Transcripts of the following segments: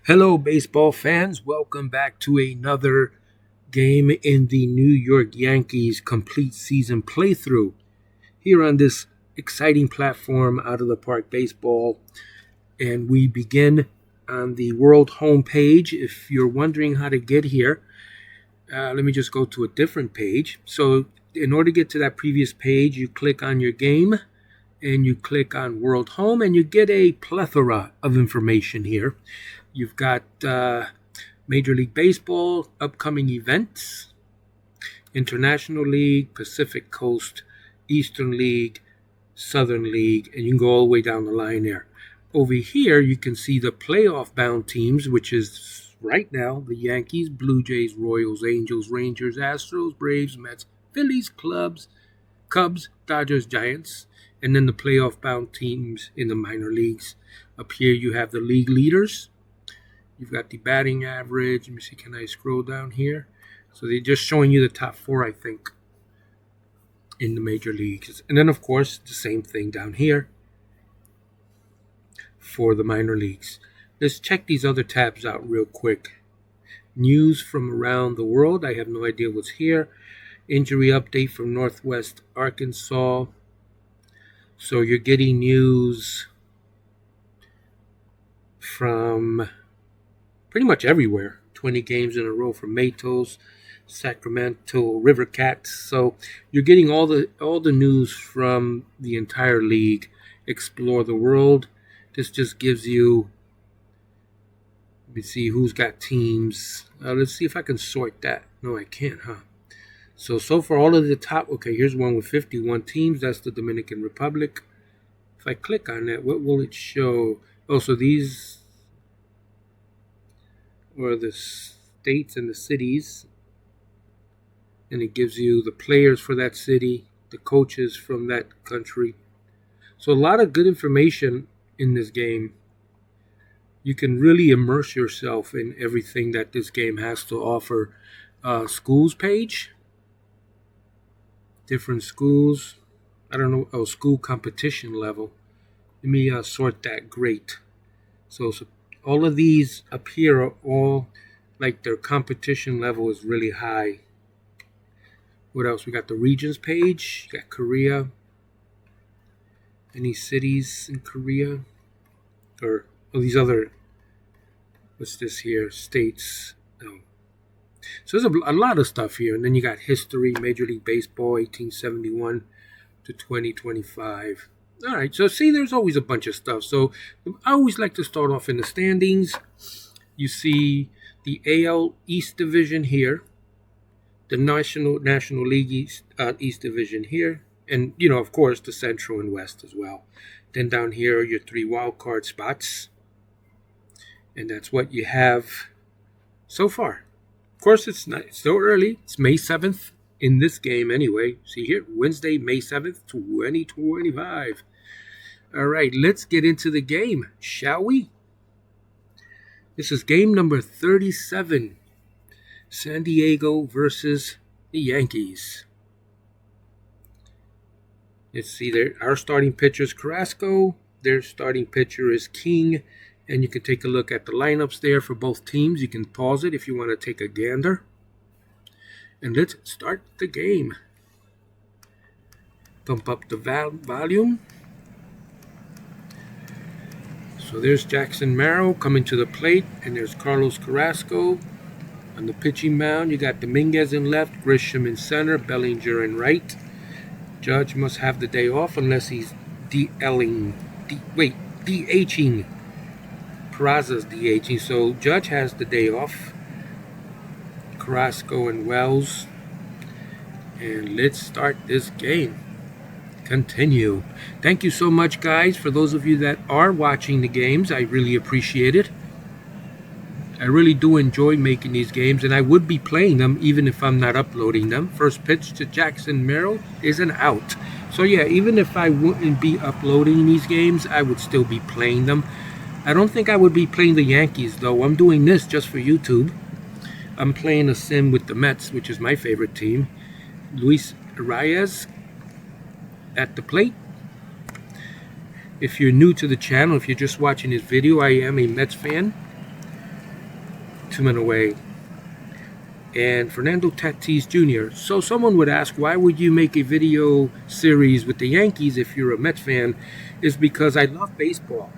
Hello, baseball fans. Welcome back to another game in the New York Yankees complete season playthrough here on this exciting platform, Out of the Park Baseball. And we begin on the world homepage. If you're wondering how to get here, let me just go to a different page. So, in order to get to that previous page, you click on your game and you click on World Home, and you get a plethora of information here. You've got Major League Baseball, upcoming events, International League, Pacific Coast, Eastern League, Southern League, and you can go all the way down the line there. Over here, you can see the playoff-bound teams, which is right now the Yankees, Blue Jays, Royals, Angels, Rangers, Astros, Braves, Mets, Phillies, Cubs, Dodgers, Giants, and then the playoff-bound teams in the minor leagues. Up here, you have the league leaders. You've got the batting average. Let me see, can I scroll down here? So they're just showing you the top four, I think, in the major leagues. And then, of course, the same thing down here for the minor leagues. Let's check these other tabs out real quick. News from around the world. I have no idea what's here. Injury update from Northwest Arkansas. So you're getting news from pretty much everywhere. 20 games in a row from Matos, Sacramento, River Cats. So you're getting all the news from the entire league. Explore the world. This just gives you, let me see who's got teams. Let's see if I can sort that. No, I can't, huh? So far, all of the top, okay, here's one with 51 teams. That's the Dominican Republic. If I click on that, what will it show? Oh, so these are the states and the cities. And it gives you the players for that city, the coaches from that country. So a lot of good information in this game. You can really immerse yourself in everything that this game has to offer. Schools page. Different schools. I don't know. Oh, school competition level. Let me sort that. Great. So all of these up here are all like their competition level is really high. What else? We got the regions page. You got Korea. Any cities in Korea? Or these other, what's this here? States. No. So there's a lot of stuff here. And then you got history, Major League Baseball, 1871 to 2025. All right, so see, there's always a bunch of stuff. So I always like to start off in the standings. You see the AL East Division here, the National League East Division here, and, of course, the Central and West as well. Then down here are your 3 wild card spots. And that's what you have so far. Of course, it's still early. It's May 7th in this game anyway. See here, Wednesday, May 7th, 2025. All right, let's get into the game, shall we? This is game number 37. San Diego versus the Yankees. Let's see there. Our starting pitcher is Carrasco. Their starting pitcher is King. And you can take a look at the lineups there for both teams. You can pause it if you want to take a gander. And let's start the game. Pump up the volume. So there's Jackson Merrill coming to the plate. And there's Carlos Carrasco on the pitching mound. You got Dominguez in left, Grisham in center, Bellinger in right. Judge must have the day off unless he's DHing. Peraza's DHing, so Judge has the day off. Carrasco and Wells. And let's start this game. Continue. Thank you so much, guys, for those of you that are watching the games. I really appreciate it. I really do enjoy making these games, and I would be playing them even if I'm not uploading them. First pitch to Jackson Merrill is an out. So yeah, even if I wouldn't be uploading these games, I would still be playing them. I don't think I would be playing the Yankees, though. I'm doing this just for YouTube. I'm playing a sim with the Mets, which is my favorite team. Luis Reyes at the plate. If you're new to the channel, if you're just watching this video, I am a Mets fan. 2 men away. And Fernando Tatis Jr. So someone would ask, why would you make a video series with the Yankees if you're a Mets fan? Is because I love baseball.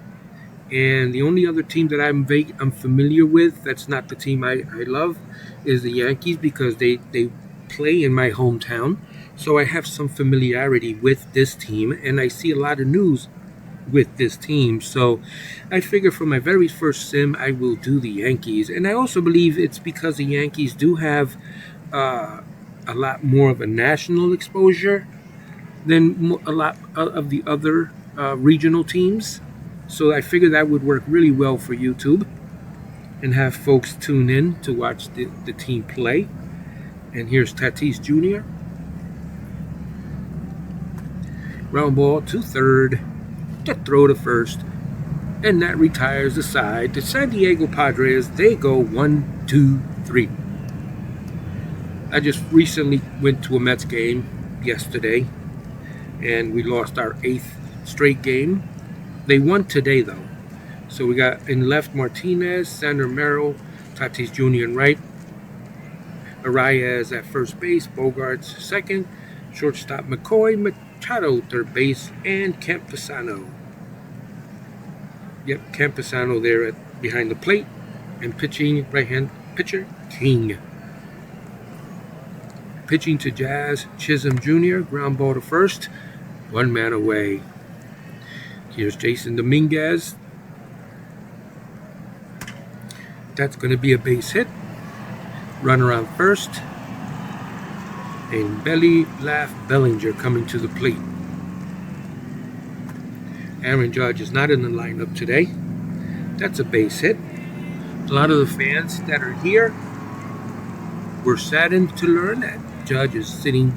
And the only other team that I'm familiar with that's not the team I love is the Yankees, because they play in my hometown. So I have some familiarity with this team, and I see a lot of news with this team. So I figure for my very first sim, I will do the Yankees. And I also believe it's because the Yankees do have a lot more of a national exposure than a lot of the other regional teams. So I figure that would work really well for YouTube and have folks tune in to watch the team play. And here's Tatis Jr. Ground ball to third, to throw to first, and that retires the side. The San Diego Padres, they go 1-2-3. I just recently went to a Mets game yesterday, and we lost our 8th straight game. They won today, though. So we got in left Martinez, center Merrill, Tatis Jr. in right, Arias at first base, Bogarts second, shortstop McCoy, Machado third base, and Campusano. Yep, Campusano there behind the plate, and pitching right-hand pitcher King. Pitching to Jazz, Chisholm Jr., ground ball to first, 1 man away. Here's Jason Dominguez. That's going to be a base hit. Runner on first. And Belly Laugh Bellinger coming to the plate. Aaron Judge is not in the lineup today. That's a base hit. A lot of the fans that are here were saddened to learn that Judge is sitting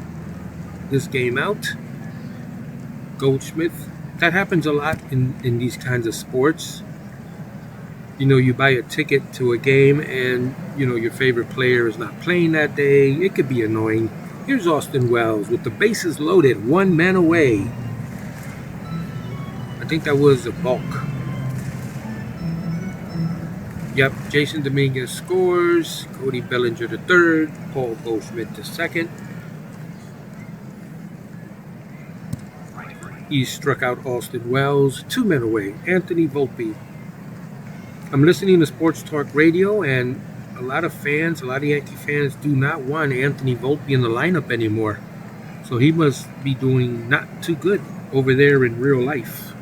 this game out. Goldschmidt. That happens a lot in these kinds of sports. You know, you buy a ticket to a game and, you know, your favorite player is not playing that day. It could be annoying. Here's Austin Wells with the bases loaded, 1 man away. I think that was a balk. Yep, Jason Dominguez scores. Cody Bellinger to third. Paul Goldschmidt to second. He struck out Austin Wells, 2 men away. Anthony Volpe. I'm listening to Sports Talk Radio, and a lot of Yankee fans do not want Anthony Volpe in the lineup anymore. So he must be doing not too good over there in real life.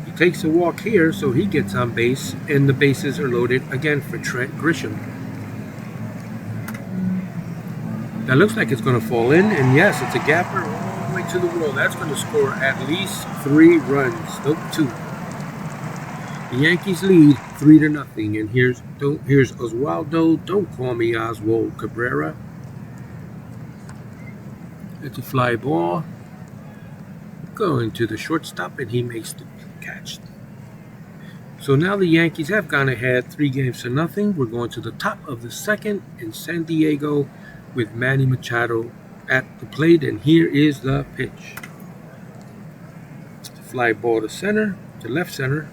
He takes a walk here, so he gets on base, and the bases are loaded again for Trent Grisham. That looks like it's going to fall in, and yes, it's a gapper all the way to the wall. That's going to score at least 3 runs. Nope, 2. The Yankees lead 3-0, and here's Oswaldo. Don't call me Oswald Cabrera. It's a fly ball going to the shortstop, and he makes the catch. So now the Yankees have gone ahead 3-0. We're going to the top of the second in San Diego with Manny Machado at the plate, and here is the pitch. It's a fly ball to center, to left center.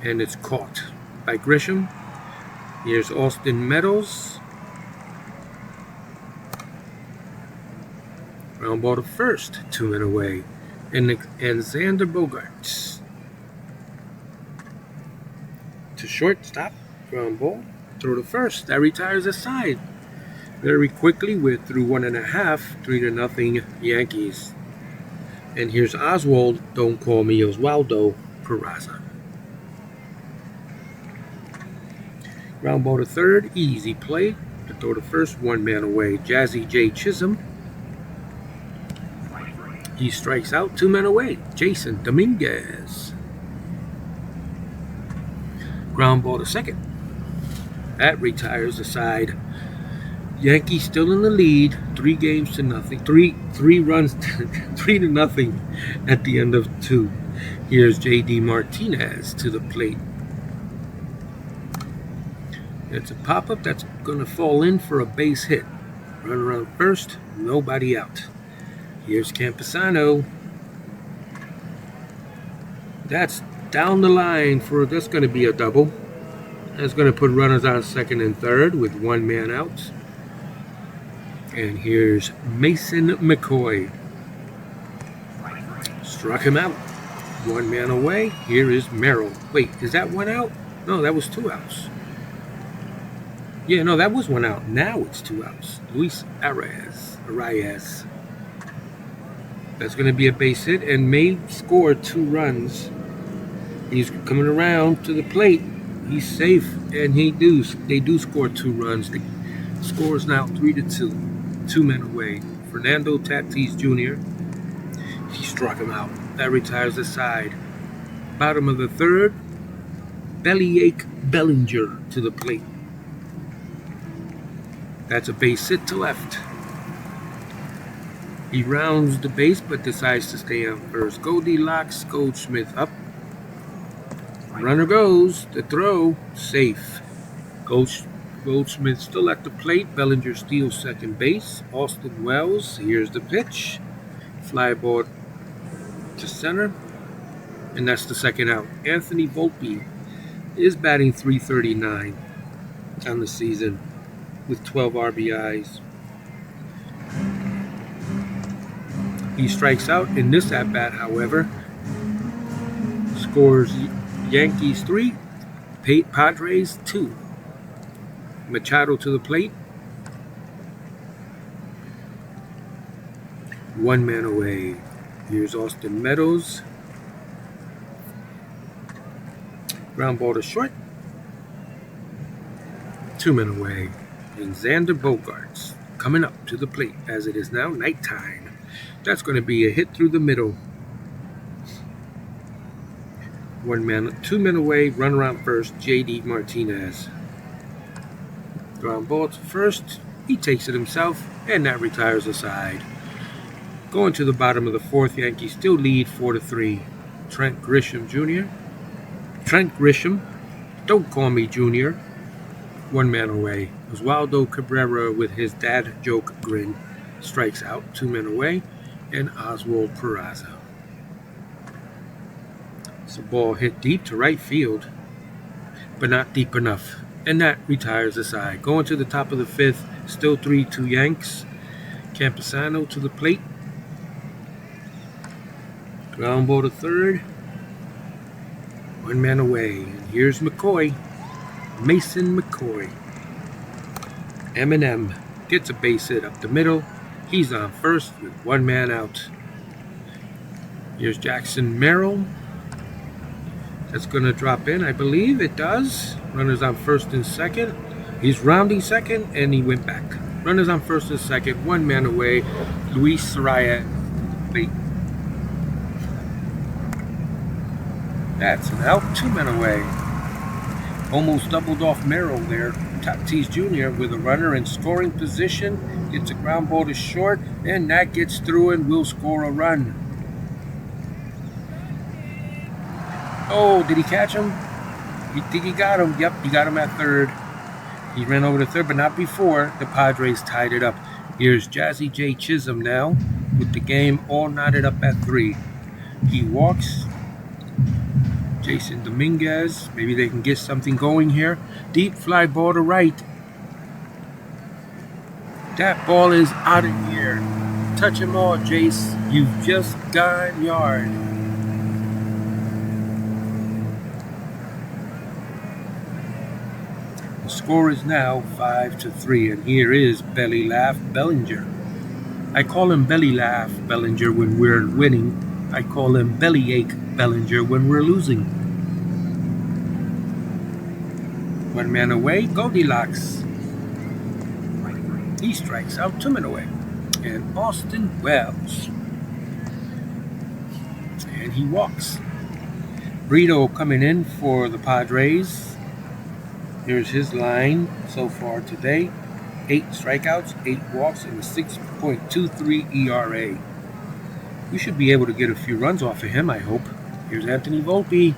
And it's caught by Grisham. Here's Austin Meadows. Ground ball to first, 2 men away. And Xander Bogaerts to shortstop. Ground ball, throw to first. That retires the side. Very quickly, we're through 1.5, 3-0 Yankees. And here's Oswald. Don't call me Oswaldo Peraza. Ground ball to third, easy play. To throw to first, 1 man away. Jazzy J. Chisholm. He strikes out, 2 men away. Jason Dominguez. Ground ball to second. That retires the side. Yankees still in the lead, 3-0. 3 runs, 3-0 at the end of 2. Here's J.D. Martinez to the plate. It's a pop-up that's going to fall in for a base hit. Run around first, nobody out. Here's Campusano. That's down the line that's going to be a double. That's going to put runners on second and third with one man out. And here's Mason McCoy. Struck him out. One man away. Here is Merrill. Wait, is that one out? No, that was 2 outs. Yeah, no, that was 1 out. Now it's 2 outs. Luis Arias. That's going to be a base hit and may score 2 runs. He's coming around to the plate. He's safe, and they do score 2 runs. The score is now 3-2. 2 men away. Fernando Tatis Jr. He struck him out. That retires the side. Bottom of the third. Bellyache Bellinger to the plate. That's a base hit to left. He rounds the base but decides to stay on first. Goldilocks, Goldschmidt up. Runner goes. The throw. Safe. Goldschmidt still at the plate. Bellinger steals second base. Austin Wells. Here's the pitch. Fly ball to center. And that's the second out. Anthony Volpe is batting .339 on the season with 12 RBIs. He strikes out in this at-bat, however. Scores Yankees 3, Padres 2. Machado to the plate. 1 man away. Here's Austin Meadows. Ground ball to short. 2 men away. And Xander Bogaerts coming up to the plate as it is now nighttime. That's going to be a hit through the middle. 2 men away. Run around first. J.D. Martinez. Ground ball to first. He takes it himself, and that retires the side. Going to the bottom of the fourth, Yankees still lead 4-3. Trent Grisham Jr. Trent Grisham, don't call me Junior. 1 man away. Oswaldo Cabrera with his dad joke grin strikes out. 2 men away. And Oswald Peraza. It's a ball hit deep to right field, but not deep enough. And that retires the side. Going to the top of the fifth, still 3-2 Yanks. Campusano to the plate. Ground ball to third. 1 man away. And here's McCoy. Mason McCoy. Eminem gets a base hit up the middle. He's on first with 1 man out. Here's Jackson Merrill. That's going to drop in, I believe. It does. Runners on first and second. He's rounding second, and he went back. Runners on first and second. 1 man away. Luis Arias. That's an out. 2 men away. Almost doubled off Merrill there. Tatis Jr. with a runner in scoring position. Gets a ground ball to short, and that gets through and will score a run. Oh, did he catch him? You think he got him? Yep, he got him at third. He ran over to third, but not before the Padres tied it up. Here's Jazzy J. Chisholm now with the game all knotted up at 3. He walks. Jason Dominguez. Maybe they can get something going here. Deep fly ball to right. That ball is out of here. Touch him all, Jace. You've just gone yard. The score is now 5-3, and here is Belly Laugh Bellinger. I call him Belly Laugh Bellinger when we're winning. I call him Bellyache Bellinger when we're losing. 1 man away, Goldilocks. He strikes out. 2 men away. And Austin Wells. And he walks. Brito coming in for the Padres. Here's his line so far today. 8 strikeouts, 8 walks, and a 6.23 ERA. We should be able to get a few runs off of him, I hope. Here's Anthony Volpe.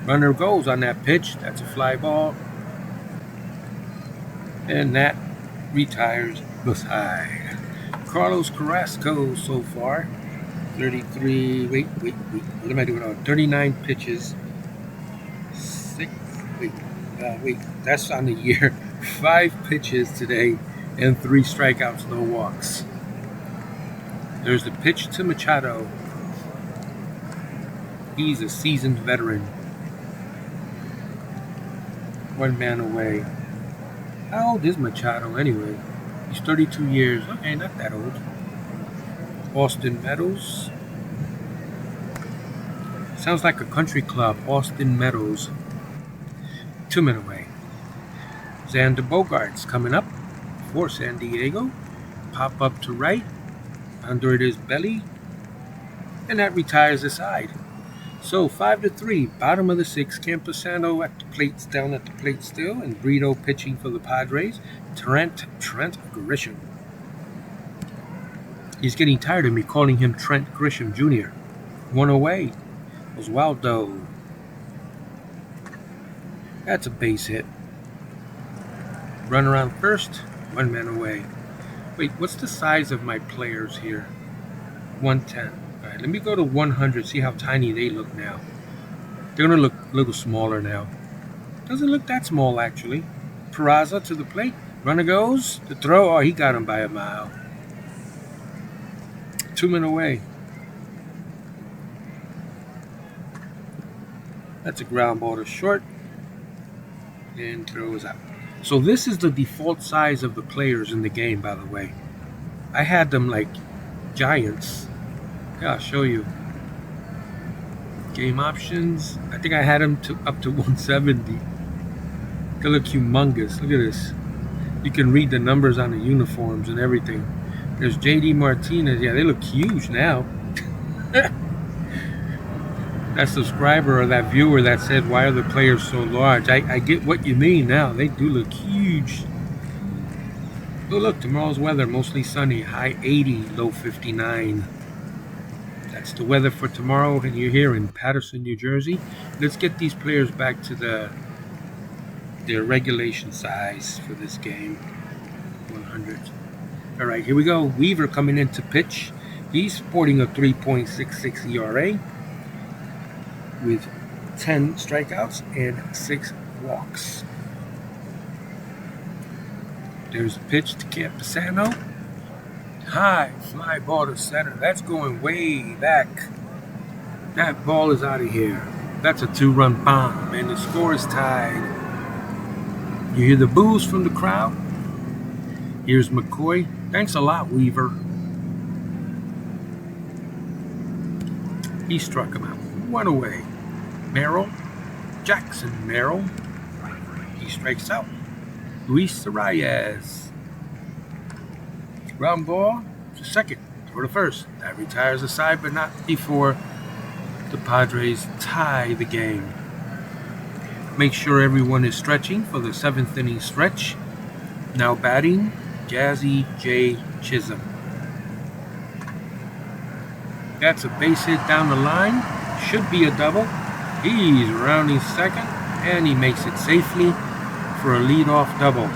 Runner goes on that pitch. That's a fly ball. And that retires the side. Carlos Carrasco so far. 33, wait. What am I doing on? 39 pitches. Wait, that's on the year. 5 pitches today and 3 strikeouts, no walks. There's the pitch to Machado. He's a seasoned veteran. 1 man away. How old is Machado anyway? He's 32 years. Okay, not that old. Austin Meadows. Sounds like a country club. Austin Meadows. 2 men away. Xander Bogaerts coming up for San Diego. Pop up to right. Under it is Belly. And that retires the side. So 5-3, bottom of the 6th. Campusano at the plates, down at the plate still, and Brito pitching for the Padres. Trent Grisham. He's getting tired of me calling him Trent Grisham Jr. 1 away. Oswaldo. That's a base hit. Run around first, 1 man away. Wait, what's the size of my players here? 110. All right, let me go to 100, see how tiny they look now. They're going to look a little smaller now. Doesn't look that small, actually. Peraza to the plate. Runner goes. The throw. Oh, he got him by a mile. 2 men away. That's a ground ball to short. And throws out. So this is the default size of the players in the game, by the way. I had them like giants. Yeah, I'll show you. Game options. I think I had them up to 170. They look humongous. Look at this. You can read the numbers on the uniforms and everything. There's JD Martinez. Yeah, they look huge now. That subscriber or that viewer that said, why are the players so large? I get what you mean now. They do look huge. Oh, look, tomorrow's weather, mostly sunny. High 80, low 59. That's the weather for tomorrow, and you're here in Paterson, New Jersey. Let's get these players back to their regulation size for this game. 100. All right, here we go. Weaver coming in to pitch. He's sporting a 3.66 ERA with 10 strikeouts and 6 walks. There's a pitch to Campusano. High fly ball to center. That's going way back. That ball is out of here. That's a 2-run bomb, and the score is tied. You hear the boos from the crowd. Here's McCoy. Thanks a lot, Weaver. He struck him out. 1 away. Merrill. Jackson Merrill. He strikes out. Luis Reyes. Ground ball to second. Throw to first. That retires the side, but not before the Padres tie the game. Make sure everyone is stretching for the 7th inning stretch. Now batting, Jazzy J. Chisholm. That's a base hit down the line. Should be a double. He's rounding second, and he makes it safely for a leadoff double.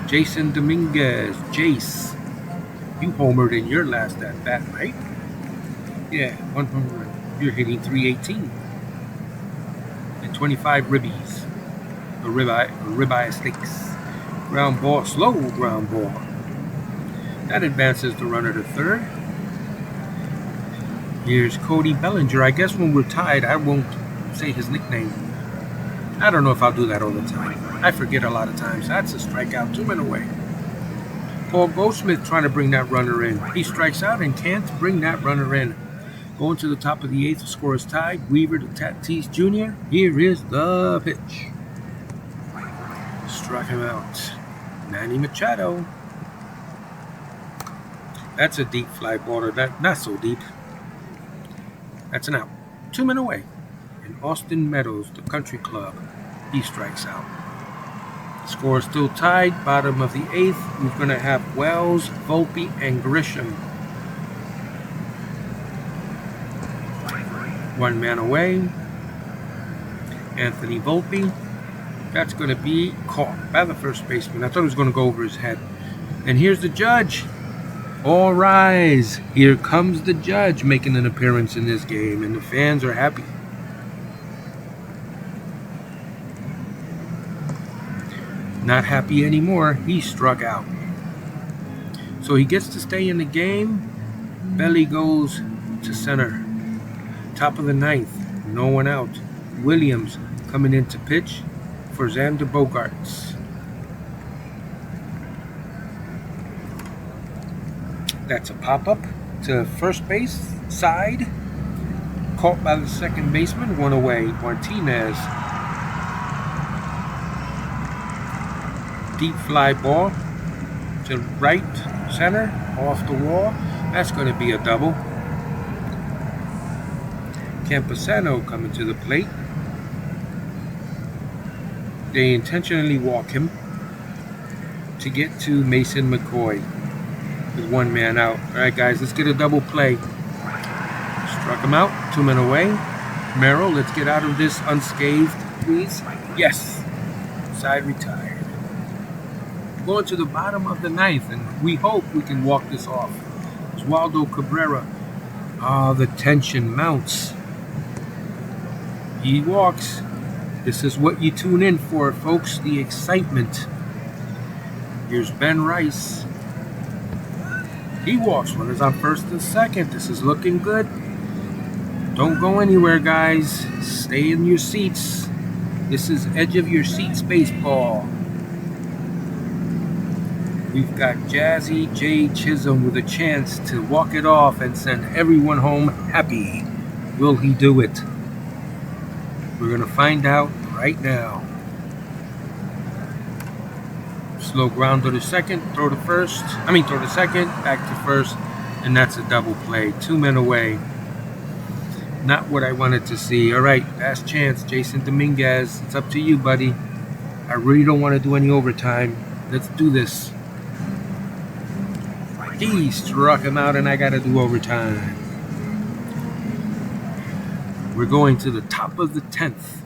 Jason Dominguez, Jace. You homered in your last at bat, right? Yeah, 1 home run. You're hitting 318. And 25 ribbies. A ribeye steaks. Ground ball, slow ground ball. That advances the runner to third. Here's Cody Bellinger. I guess when we're tied, I won't say his nickname. I don't know if I'll do that all the time. I forget a lot of times. That's a strikeout, 2 men away. Paul Goldschmidt trying to bring that runner in. He strikes out and can't bring that runner in. Going to the top of the 8th, the score is tied. Weaver to Tatis Jr. Here is the pitch. Struck him out. Manny Machado. That's a deep fly baller. Not so deep. That's an out. 2 men away. And Austin Meadows, the country club, he strikes out. Score is still tied. Bottom of the 8th. We're going to have Wells, Volpe, and Grisham. 1 man away. Anthony Volpe. That's going to be caught by the first baseman. I thought it was going to go over his head. And here's the judge. All rise. Here comes the judge making an appearance in this game, and the fans are happy. Not happy anymore. He struck out. So he gets to stay in the game. Belly goes to center. Top of the ninth. No one out. Williams coming in to pitch for Xander Bogaerts. That's a pop-up to first base side. Caught by the second baseman. One away. Martinez. Deep fly ball to right center. Off the wall. That's going to be a double. Campusano coming to the plate. They intentionally walk him to get to Mason McCoy with one man out. All right, guys, let's get a double play. Struck him out. 2 men away. Merrill, let's get out of this unscathed, please. Yes. Side retired. Going to the bottom of the ninth, and we hope we can walk this off. Oswaldo Cabrera. The tension mounts. He walks. This is what you tune in for, folks. The excitement. Here's Ben Rice. He walks. Runners on first and second. This is looking good. Don't go anywhere, guys. Stay in your seats. This is edge of your seats baseball. We've got Jazzy J. Chisholm with a chance to walk it off and send everyone home happy. Will he do it? We're going to find out right now. Slow grounder to second, throw to second, back to first, and that's a double play. 2 men away. Not what I wanted to see. All right, last chance, Jason Dominguez. It's up to you, buddy. I really don't want to do any overtime. Let's do this. He struck him out, and I got to do overtime. We're going to the top of the 10th.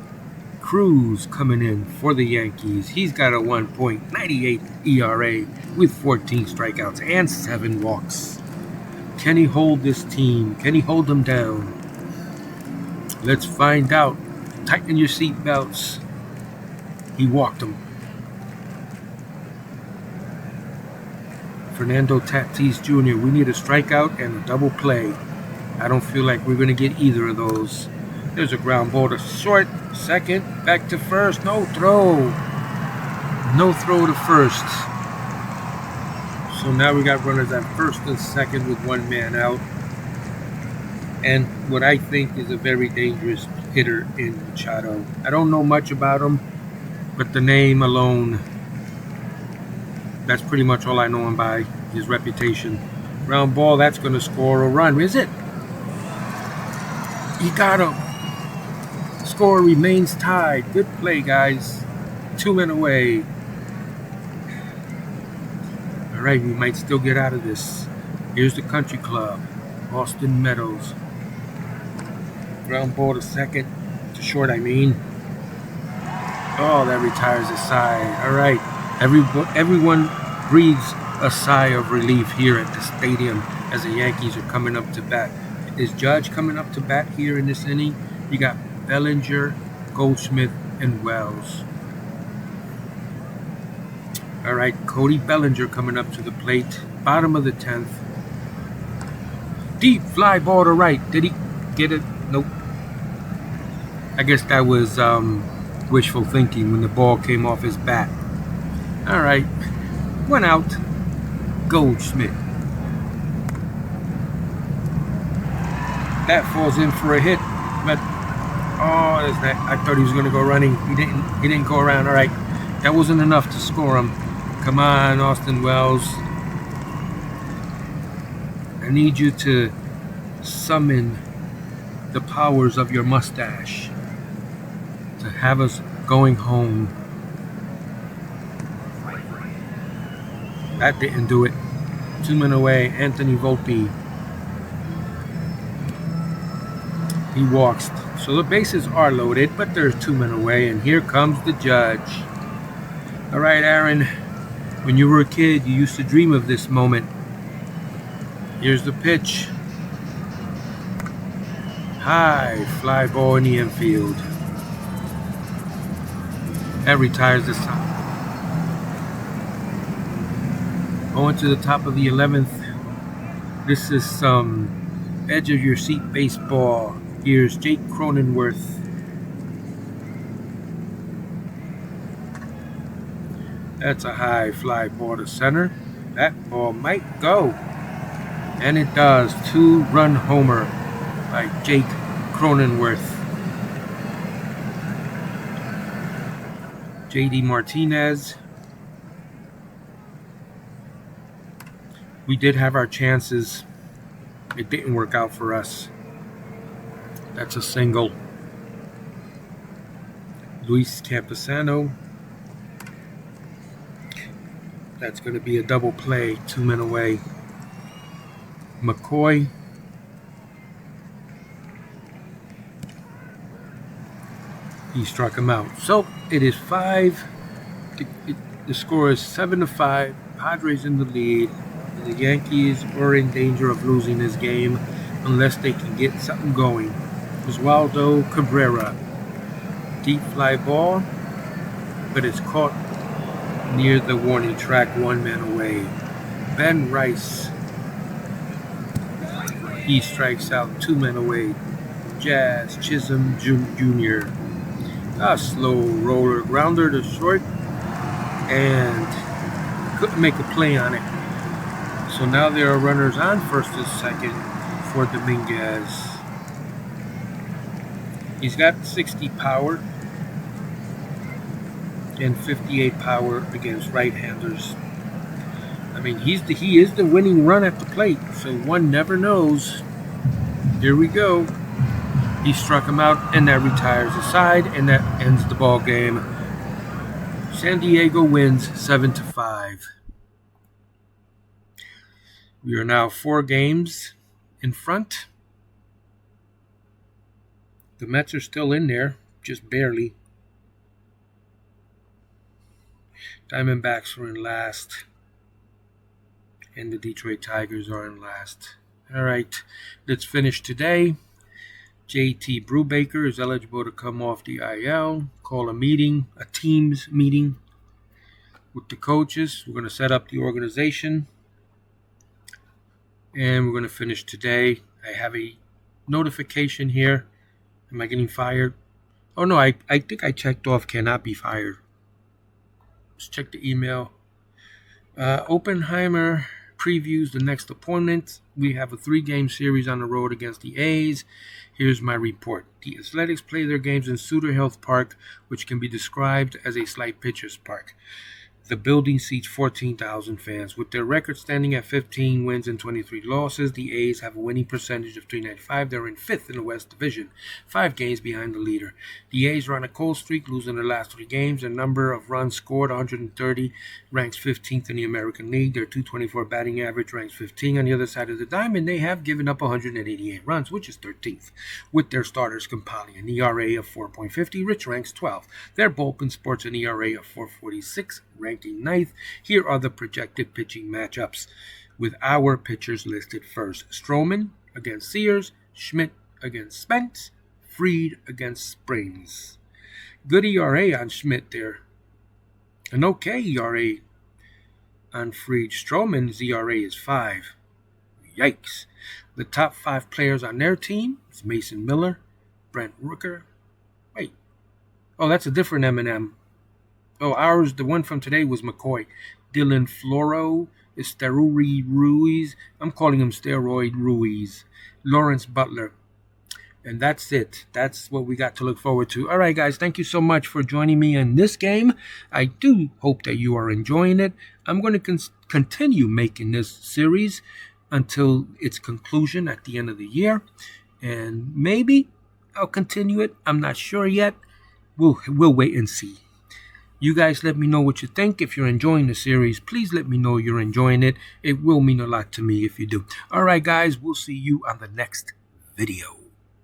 Cruz coming in for the Yankees. He's got a 1.98 ERA with 14 strikeouts and 7 walks. Can he hold this team? Can he hold them down? Let's find out. Tighten your seatbelts. He walked them. Fernando Tatis Jr. We need a strikeout and a double play. I don't feel like we're going to get either of those. There's a ground ball to short. Second. Back to first. No throw. No throw to first. So now we got runners at first and second with 1 man out. And what I think is a very dangerous hitter in Machado. I don't know much about him, but the name alone, that's pretty much all I know him by, his reputation. Ground ball, that's going to score a run. Is it? He got him. Score remains tied. Good play, guys. 2 men away. All right, we might still get out of this. Here's the Country Club. Austin Meadows. Ground ball to second. To short, I mean. Oh, that retires a side. All right. Everyone breathes a sigh of relief here at the stadium as the Yankees are coming up to bat. Is Judge coming up to bat here in this inning? You got Bellinger, Goldschmidt, and Wells. All right, Cody Bellinger coming up to the plate. Bottom of the 10th. Deep fly ball to right. Did he get it? Nope. I guess that was wishful thinking when the ball came off his bat. All right, 1 out. Goldschmidt. That falls in for a hit, but oh, is that? I thought he was going to go running. He didn't go around. All right, that wasn't enough to score him. Come on, Austin Wells. I need you to summon the powers of your mustache to have us going home. That didn't do it. 2 men away. Anthony Volpe. He walks. So the bases are loaded, but there's 2 men away, and here comes the Judge. All right, Aaron. When you were a kid, you used to dream of this moment. Here's the pitch. High fly ball in the infield. That retires the side. On to the top of the 11th. This is some edge of your seat baseball. Here's Jake Cronenworth. That's a high fly ball to center. That ball might go. And it does. 2-run homer by Jake Cronenworth. J.D. Martinez. We did have our chances. It didn't work out for us. That's a single. Luis Camposano. That's going to be a double play. 2 men away. McCoy. He struck him out. So it is 5. The score is 7-5. Padres in the lead. The Yankees are in danger of losing this game unless they can get something going. Oswaldo Cabrera. Deep fly ball, but it's caught near the warning track, 1 man away. Ben Rice. He strikes out, 2 men away. Jazz Chisholm Jr. A slow roller grounder to short, and couldn't make a play on it. So now there are runners on first and second for Dominguez. He's got 60 power and 58 power against right-handers. I mean, he is the winning run at the plate, so one never knows. Here we go. He struck him out, and that retires the side, and that ends the ball game. San Diego wins 7-5. We are now 4 games in front. The Mets are still in there, just barely. Diamondbacks are in last. And the Detroit Tigers are in last. All right, let's finish today. JT Brubaker is eligible to come off the IL. Call a meeting, a teams meeting with the coaches. We're going to set up the organization. And we're going to finish today. I have a notification here. Am I getting fired? Oh, no, I think I checked off cannot be fired. Let's check the email. Oppenheimer previews the next opponent. We have a 3-game series on the road against the A's. Here's my report. The Athletics play their games in Suter Health Park, which can be described as a slight pitcher's park. The building seats 14,000 fans. With their record standing at 15 wins and 23 losses, the A's have a winning percentage of .395. They're in 5th in the West Division, 5 games behind the leader. The A's are on a cold streak, losing their last 3 games. Their number of runs scored, 130, ranks 15th in the American League. Their .224 batting average ranks 15. On the other side of the diamond, they have given up 188 runs, which is 13th. With their starters compiling an ERA of 4.50, Rich ranks 12th. Their bullpen sports an ERA of 4.46, ranking 9th. Here are the projected pitching matchups with our pitchers listed first. Stroman against Sears, Schmidt against Spence, Fried against Springs. Good ERA on Schmidt there. An okay ERA on Fried. Stroman's ERA is 5. Yikes. The top 5 players on their team is Mason Miller, Brent Rooker. Wait. Oh, that's a different M&M. Oh, ours, the one from today was McCoy. Dylan Floro, Steroid Ruiz. I'm calling him Steroid Ruiz. Lawrence Butler. And that's it. That's what we got to look forward to. All right, guys, thank you so much for joining me in this game. I do hope that you are enjoying it. I'm going to continue making this series until its conclusion at the end of the year. And maybe I'll continue it. I'm not sure yet. We'll wait and see. You guys let me know what you think. If you're enjoying the series, please let me know you're enjoying it. It will mean a lot to me if you do. All right, guys, we'll see you on the next video.